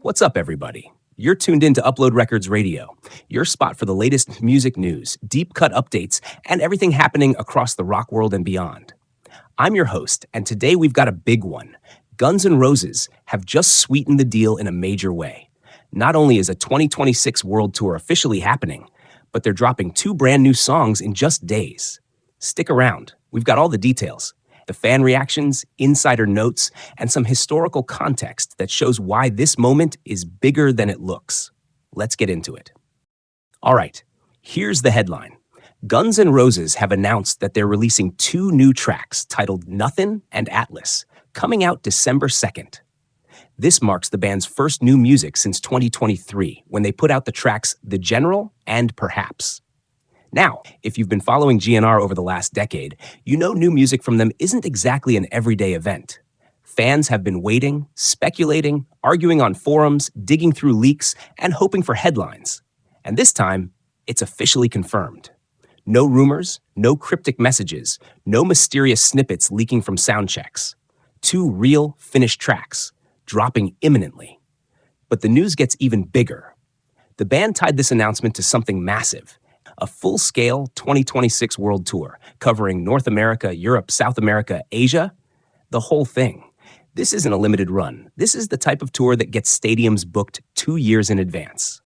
What's up, everybody? You're tuned in to Upload Records Radio, your spot for the latest music news, deep cut updates, and everything happening across the rock world and beyond. I'm your host, and today we've got a big one. Guns N' Roses have just sweetened the deal in a major way. Not only is a 2026 world tour officially happening, but they're dropping 2 brand new songs in just days. Stick around, we've got all the details. The fan reactions, insider notes, and some historical context that shows why this moment is bigger than it looks. Let's get into it. All right, here's the headline. Guns N' Roses have announced that they're releasing 2 new tracks titled Nothin and Atlas, coming out December 2nd. This marks the band's first new music since 2023, when they put out the tracks The General and Perhaps. Now, if you've been following GNR over the last decade, you know new music from them isn't exactly an everyday event. Fans have been waiting, speculating, arguing on forums, digging through leaks, and hoping for headlines. And this time, it's officially confirmed. No rumors, no cryptic messages, no mysterious snippets leaking from sound checks. 2 real, finished tracks, dropping imminently. But the news gets even bigger. The band tied this announcement to something massive. A full-scale 2026 world tour covering North America, Europe, South America, Asia, the whole thing. This isn't a limited run. This is the type of tour that gets stadiums booked 2 years in advance.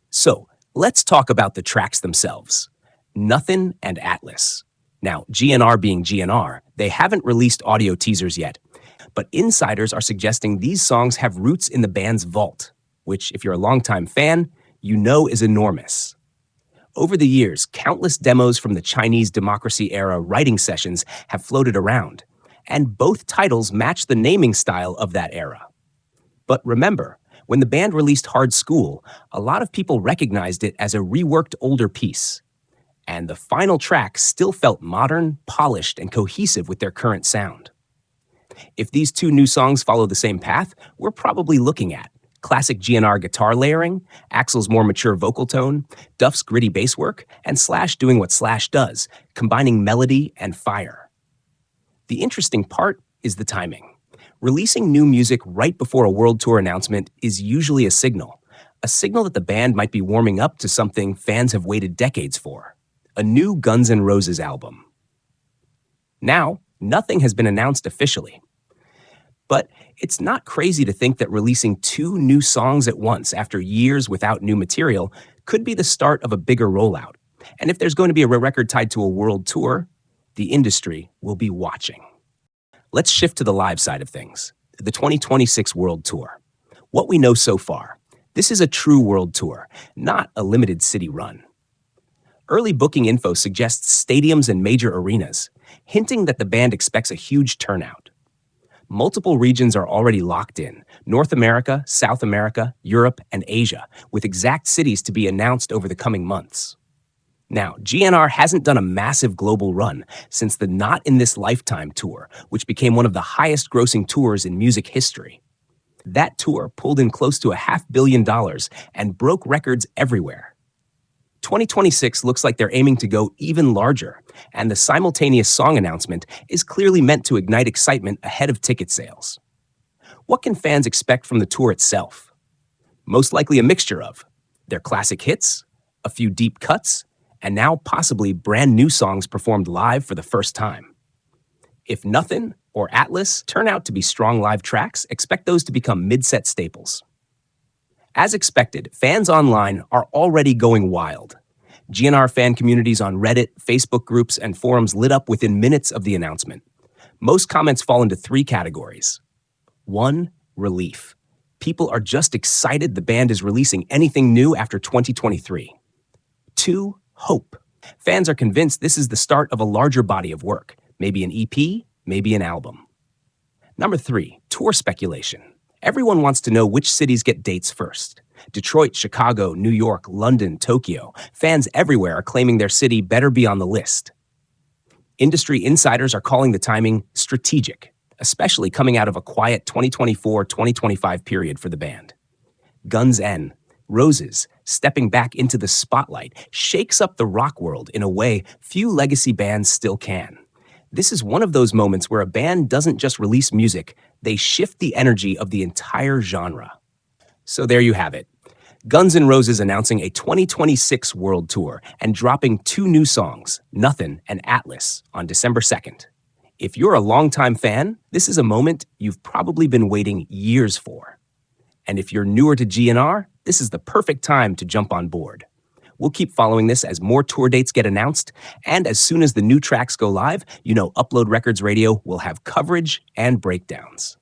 So, let's talk about the tracks themselves. Nothin and Atlas. Now, GNR being GNR, they haven't released audio teasers yet, but insiders are suggesting these songs have roots in the band's vault, which, if you're a longtime fan, you know is enormous. Over the years, countless demos from the Chinese democracy-era writing sessions have floated around, and both titles match the naming style of that era. But remember, when the band released Hard School, a lot of people recognized it as a reworked older piece, and the final track still felt modern, polished, and cohesive with their current sound. If these 2 new songs follow the same path, we're probably looking at classic GNR guitar layering, Axl's more mature vocal tone, Duff's gritty bass work, and Slash doing what Slash does, combining melody and fire. The interesting part is the timing. Releasing new music right before a world tour announcement is usually a signal that the band might be warming up to something fans have waited decades for, a new Guns N' Roses album. Now, nothing has been announced officially. But it's not crazy to think that releasing 2 new songs at once after years without new material could be the start of a bigger rollout. And if there's going to be a record tied to a world tour, the industry will be watching. Let's shift to the live side of things, the 2026 World Tour. What we know so far, this is a true world tour, not a limited city run. Early booking info suggests stadiums and major arenas, hinting that the band expects a huge turnout. Multiple regions are already locked in: North America, South America, Europe, and Asia, with exact cities to be announced over the coming months. Now, GNR hasn't done a massive global run since the Not in This Lifetime tour, which became one of the highest-grossing tours in music history. That tour pulled in close to $500 million and broke records everywhere. 2026 looks like they're aiming to go even larger, and the simultaneous song announcement is clearly meant to ignite excitement ahead of ticket sales. What can fans expect from the tour itself? Most likely a mixture of their classic hits, a few deep cuts, and now possibly brand new songs performed live for the first time. If Nothin or Atlas turn out to be strong live tracks, expect those to become mid-set staples. As expected, fans online are already going wild. GNR fan communities on Reddit, Facebook groups, and forums lit up within minutes of the announcement. Most comments fall into 3 categories. 1, relief. People are just excited the band is releasing anything new after 2023. 2, hope. Fans are convinced this is the start of a larger body of work, maybe an EP, maybe an album. Number 3, tour speculation. Everyone wants to know which cities get dates first. Detroit, Chicago, New York, London, Tokyo. Fans everywhere are claiming their city better be on the list. Industry insiders are calling the timing strategic, especially coming out of a quiet 2024-2025 period for the band. Guns N' Roses, stepping back into the spotlight, shakes up the rock world in a way few legacy bands still can. This is one of those moments where a band doesn't just release music, they shift the energy of the entire genre. So there you have it. Guns N' Roses announcing a 2026 world tour and dropping two new songs, Nothin and Atlas, on December 2nd. If you're a longtime fan, this is a moment you've probably been waiting years for. And if you're newer to GNR, this is the perfect time to jump on board. We'll keep following this as more tour dates get announced, and as soon as the new tracks go live, you know Upload Records Radio will have coverage and breakdowns.